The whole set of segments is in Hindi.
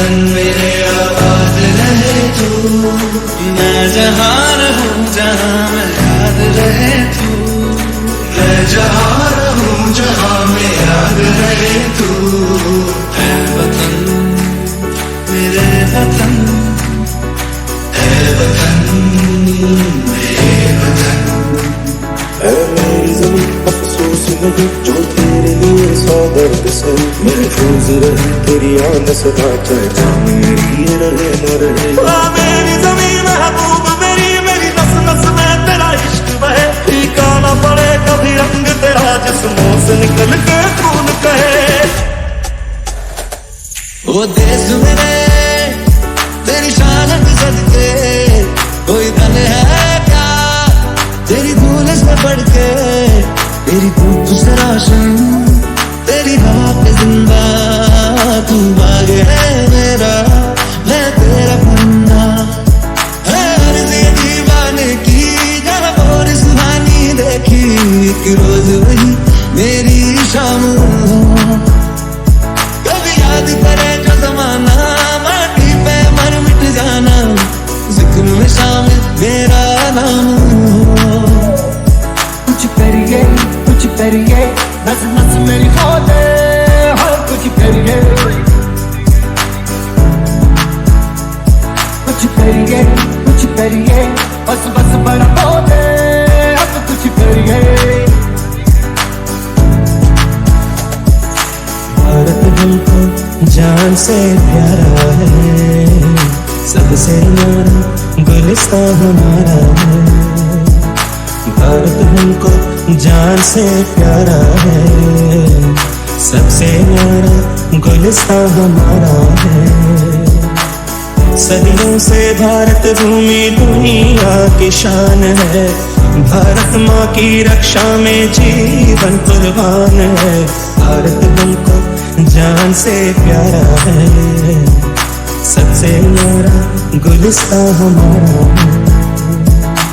वतन मेरे आबाद रहे तू, मैं जहाँ रहूं जहाँ में याद रहे तू, मैं जहाँ रहूं जहाँ में याद रहे तू। ऐ वतन मेरे वतन, ऐ वतन मेरे वतन। ऐ मेरी ज़मीं अफसोस नहीं जो तेरे लिए सौ दर्द से महफूज रहे तेरी आन सदा, चाहे जान मेरी ये रहे न रहे। मेरी ज़मीं महबूब मेरी, मेरी नस नस में तेरा इश्क बहे, फीका न पड़े कभी रंग तेरा जिस्मों से निकल के खून कहे। वो देश मेरे तेरी शान सदके, कोई दल है क्या तेरी धूल से बढ़ के, तेरी धूप से रोशन तेरी हवा पे जिंदा, तू बाग है मेरा मैं तेरा बंदा। है अर्ज़ ये दीवाने की जहाँ और सुहानी देखी, एक रोज वही मेरी शाम हो। कभी याद करे जो ज़माना माटी पे मर मिट जाना, जिक्र में शामिल मेरा नाम हो। कुछ करिए नस नस मेरी खोले, हाँ कुछ करिए बस बस बड़ा बोले, अब कुछ करिए। भारत हमको जान से प्यारा है, सबसे न्यारा गुलिस्तां हमारा है। भारत हमको जान से प्यारा है, सबसे न्यारा गुलिस्तां हमारा है। सदियों से भारत भूमि दुनिया की शान है, भारत माँ की रक्षा में जीवन कुर्बान है। भारत हमको जान से प्यारा है, सबसे न्यारा गुलिस्तां हमारा है।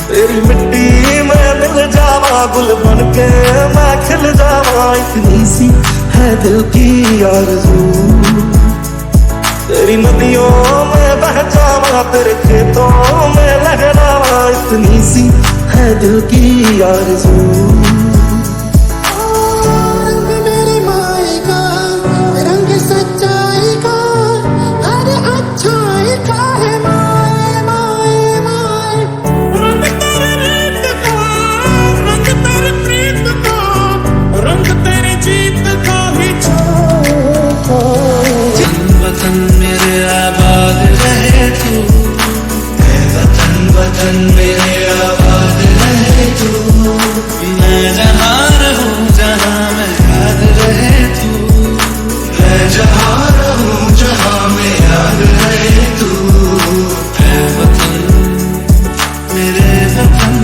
तेरी मिट्टी में मिल जावा गुल बन के मैं खिल जावा, इतनी सी है दिल की आरज़ू। तेरी नदियों में बह जावा तेरे खेतों में लहरावा, इतनी सी है दिल की आरज़ू। वतन मेरे आबाद रहे तू, मैं जहाँ रहूं जहाँ में याद रहे तू, मैं जहाँ रहूं जहाँ में याद रहे तू। ऐ वतन मेरे वतन,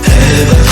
ऐ वतन।